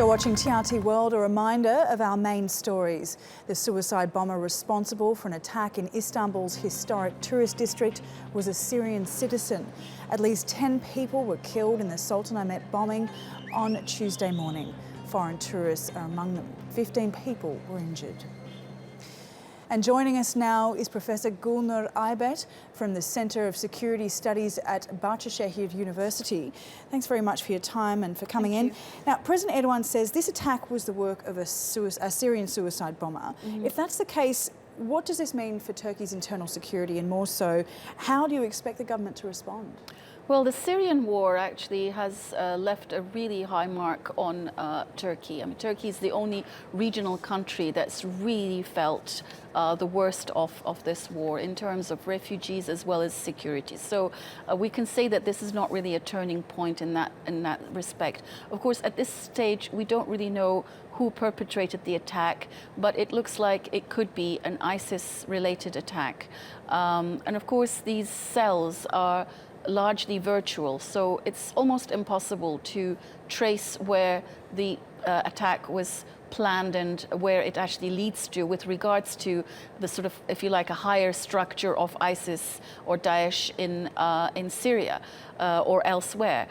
You're watching TRT World, a reminder of our main stories. The suicide bomber responsible for an attack in Istanbul's historic tourist district was a Syrian citizen. At least 10 people were killed in the Sultanahmet bombing on Tuesday morning. Foreign tourists are among them. 15 people were injured. And joining us now is Professor Gulnur Aybet from the Centre of Security Studies at Bahçeşehir University. Thanks very much for your time and for coming in. Now, President Erdogan says this attack was the work of a Syrian suicide bomber. If that's the case, what does this mean for Turkey's internal security, and more so, how do you expect the government to respond? Well, the Syrian war actually has left a really high mark on Turkey. I mean, Turkey is the only regional country that's really felt the worst of this war in terms of refugees as well as security. So we can say that this is not really a turning point in that respect. Of course, at this stage, we don't really know who perpetrated the attack, but it looks like it could be an ISIS-related attack. And of course, these cells are largely virtual, so it's almost impossible to trace where the attack was planned and where it actually leads to with regards to the sort of, if you like, a higher structure of ISIS or Daesh in Syria or elsewhere.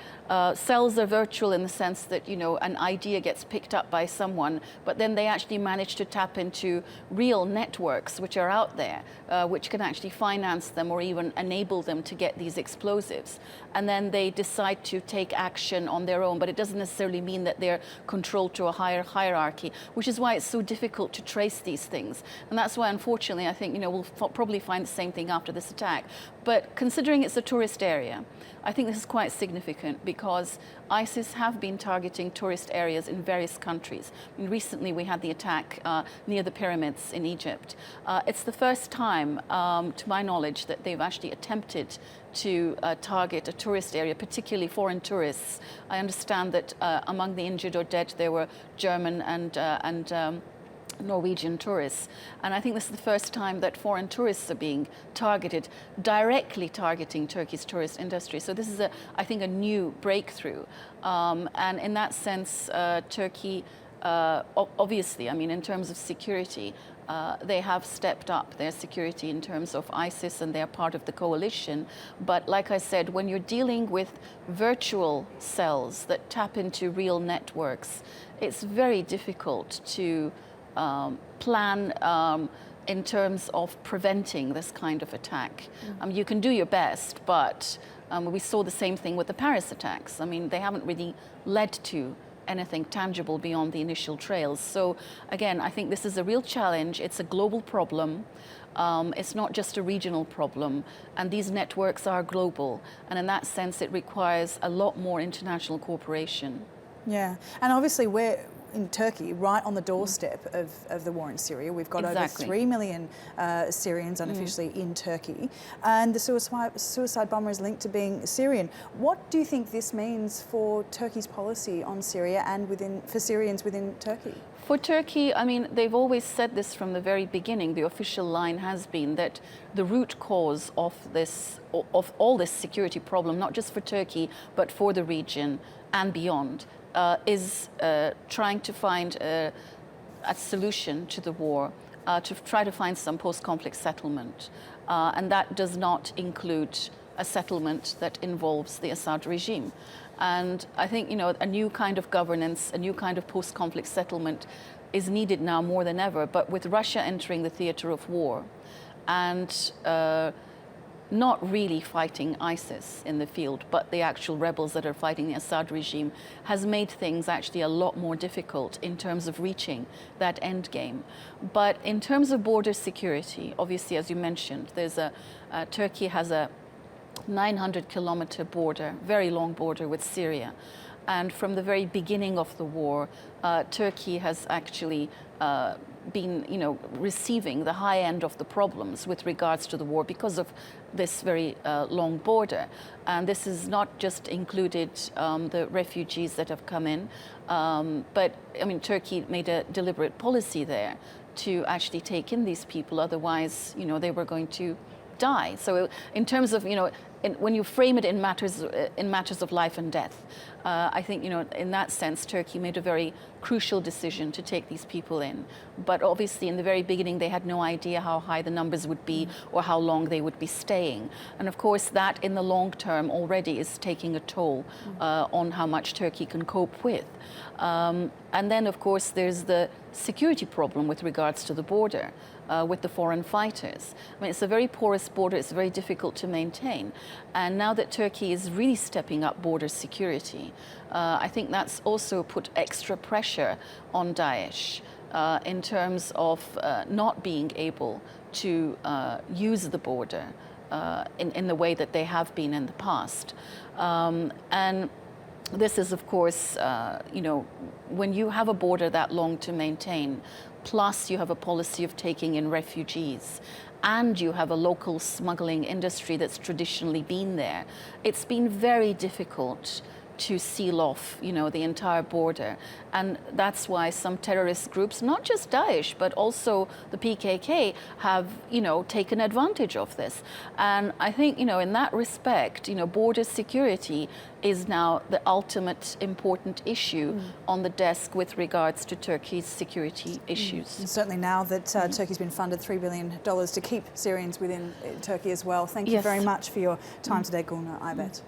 Cells are virtual in the sense that, you know, an idea gets picked up by someone, but then they actually manage to tap into real networks which are out there, which can actually finance them or even enable them to get these explosives. And then they decide to take action on their own, but it doesn't necessarily mean that they're controlled to a higher hierarchy, which is why it's so difficult to trace these things. And that's why, unfortunately, I think, you know, we'll probably find the same thing after this attack. But considering it's a tourist area, I think this is quite significant because ISIS have been targeting tourist areas in various countries. I mean, recently we had the attack near the pyramids in Egypt. It's the first time, to my knowledge, that they've actually attempted to target a tourist area, particularly foreign tourists. I understand that among the injured or dead there were German and Norwegian tourists. And I think this is the first time that foreign tourists are being targeted, directly targeting Turkey's tourist industry. So this is, I think, a new breakthrough. And in that sense, Turkey, obviously, I mean, in terms of security, they have stepped up their security in terms of ISIS, and they're part of the coalition. But like I said, when you're dealing with virtual cells that tap into real networks, it's very difficult to plan in terms of preventing this kind of attack. You can do your best, but we saw the same thing with the Paris attacks. I mean, they haven't really led to anything tangible beyond the initial trails. So again, I think this is a real challenge. It's a global problem. It's not just a regional problem, and these networks are global. And in that sense, it requires a lot more international cooperation. Yeah, and obviously we're in Turkey, right on the doorstep of the war in Syria. We've got over 3 million Syrians unofficially in Turkey, and the suicide bomber is linked to being Syrian. What do you think this means for Turkey's policy on Syria and for Syrians within Turkey? For Turkey, I mean, they've always said this from the very beginning. The official line has been that the root cause of all this security problem, not just for Turkey, but for the region and beyond, is trying to find a solution to the war, to try to find some post-conflict settlement. And that does not include a settlement that involves the Assad regime. And I think, you know, a new kind of governance, a new kind of post-conflict settlement is needed now more than ever. But with Russia entering the theater of war and not really fighting ISIS in the field, but the actual rebels that are fighting the Assad regime, has made things actually a lot more difficult in terms of reaching that end game. But in terms of border security, obviously, as you mentioned, Turkey has a 900-kilometer border, very long border with Syria. And from the very beginning of the war, Turkey has actually been, you know, receiving the high end of the problems with regards to the war because of this very long border. And this has not just included the refugees that have come in, but I mean, Turkey made a deliberate policy there to actually take in these people. Otherwise, you know, they were going to die. So in terms of, you know, when you frame it in matters of life and death, I think, you know, in that sense, Turkey made a very crucial decision to take these people in. But obviously in the very beginning they had no idea how high the numbers would be or how long they would be staying. And of course that in the long term already is taking a toll on how much Turkey can cope with. And then of course there's the security problem with regards to the border. With the foreign fighters. I mean, it's a very porous border, it's very difficult to maintain. And now that Turkey is really stepping up border security, I think that's also put extra pressure on Daesh in terms of not being able to use the border in the way that they have been in the past. And this is, of course, you know, when you have a border that long to maintain, plus you have a policy of taking in refugees, and you have a local smuggling industry that's traditionally been there, it's been very difficult to seal off, you know, the entire border. And that's why some terrorist groups, not just Daesh, but also the PKK, have, you know, taken advantage of this. And I think, you know, in that respect, you know, border security is now the ultimate important issue on the desk with regards to Turkey's security issues. And certainly now that Turkey's been funded $3 billion to keep Syrians within Turkey as well. Thank you very much for your time today, Gulnur Aybet.